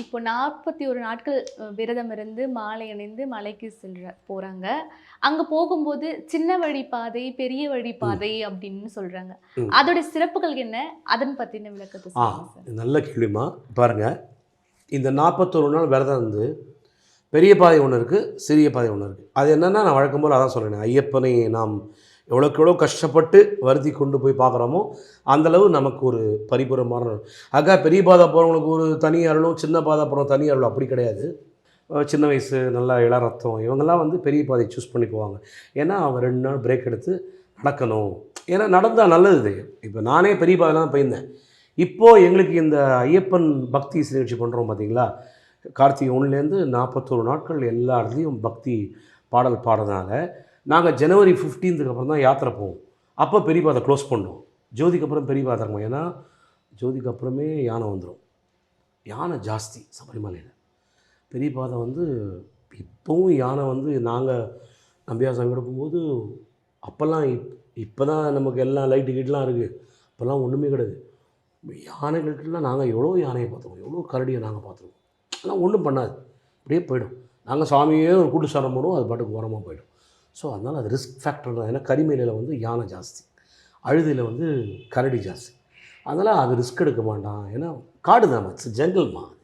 இப்போ 41 நாட்கள் விரதம் இருந்து மாலை அணிந்து மலைக்கு போறாங்க. அங்க போகும்போது சின்ன வழிப்பாதை, பெரிய வழிப்பாதை அப்படின்னு சொல்றாங்க. அதோட சிறப்புகள் என்ன? அதன் பத்தின விளக்கத்த சொல்லுங்க சார். நல்ல கேள்விமா. பாருங்க, இந்த 41 நாள் விரதம் வந்து பெரிய பாதை ஒன்று இருக்குது, சிறிய பாதை ஒன்று இருக்குது. அது என்னென்னா, நான் வழக்கம் போல் அதான் சொல்கிறேன். ஐயப்பனை நாம் எவ்வளோக்கு எவ்வளோ கஷ்டப்பட்டு வருத்தி கொண்டு போய் பார்க்குறோமோ அந்தளவு நமக்கு ஒரு பரிபூரமான பெரிய பாதை போகிறவங்களுக்கு ஒரு தனி அருளும், சின்ன பாதை போகிறவங்க தனி அருளும் அப்படி கிடையாது. சின்ன வயசு நல்லா இளரத்தம் இவங்கெல்லாம் வந்து பெரிய பாதையை சூஸ் பண்ணி போவாங்க. ஏன்னா அவங்க 2 நாள் பிரேக் எடுத்து நடக்கணும். ஏன்னா நடந்தால் நல்லது. இப்போ நானே பெரிய பாதையில் தான் போயிருந்தேன். இப்போது எங்களுக்கு இந்த ஐயப்பன் பக்தி நிகழ்ச்சி பண்ணுறோம் பார்த்தீங்களா, கார்த்திகை 1லேருந்து 41 நாட்கள் எல்லா இடத்துலையும் பக்தி பாடல் பாடுறதுனால நாங்கள் ஜனவரி 15க்கு அப்புறம் தான் யாத்திரை போவோம். அப்போ பெரிய பாதை க்ளோஸ் பண்ணுவோம். ஜோதிக்கு அப்புறம் பெரிய பாதை இருக்கும். ஏன்னா ஜோதிக்கு அப்புறமே யானை வந்துடும். யானை ஜாஸ்தி சபரிமலையில். பெரிய பாதை வந்து இப்போவும் யானை வந்து நாங்கள் நம்பியாசாமி போகும்போது அப்போல்லாம் இப்போ தான் நமக்கு எல்லாம் லைட்டு கீட்டெலாம் இருக்குது. அப்போல்லாம் ஒன்றுமே கிடையாது. யானைகளுக்கெல்லாம் நாங்கள் எவ்வளோ யானையை பார்த்துருக்கோம், எவ்வளோ கரடியை நாங்கள் பார்த்துருக்கோம். ஆனால் ஒன்றும் பண்ணாது, அப்படியே போயிடும். நாங்கள் சாமியே ஒரு கூட்டு சாரம் போடுவோம், அது பாட்டுக்கு ஓரமாக போயிடும். ஸோ அதனால் அது ரிஸ்க் ஃபேக்டர் தான். ஏன்னா கரிமலையில் வந்து யானை ஜாஸ்தி, அழுதியில் வந்து கரடி ஜாஸ்தி. அதனால் அது ரிஸ்க் எடுக்க மாட்டான். ஏன்னா காடு தான், ஜங்கல்மா.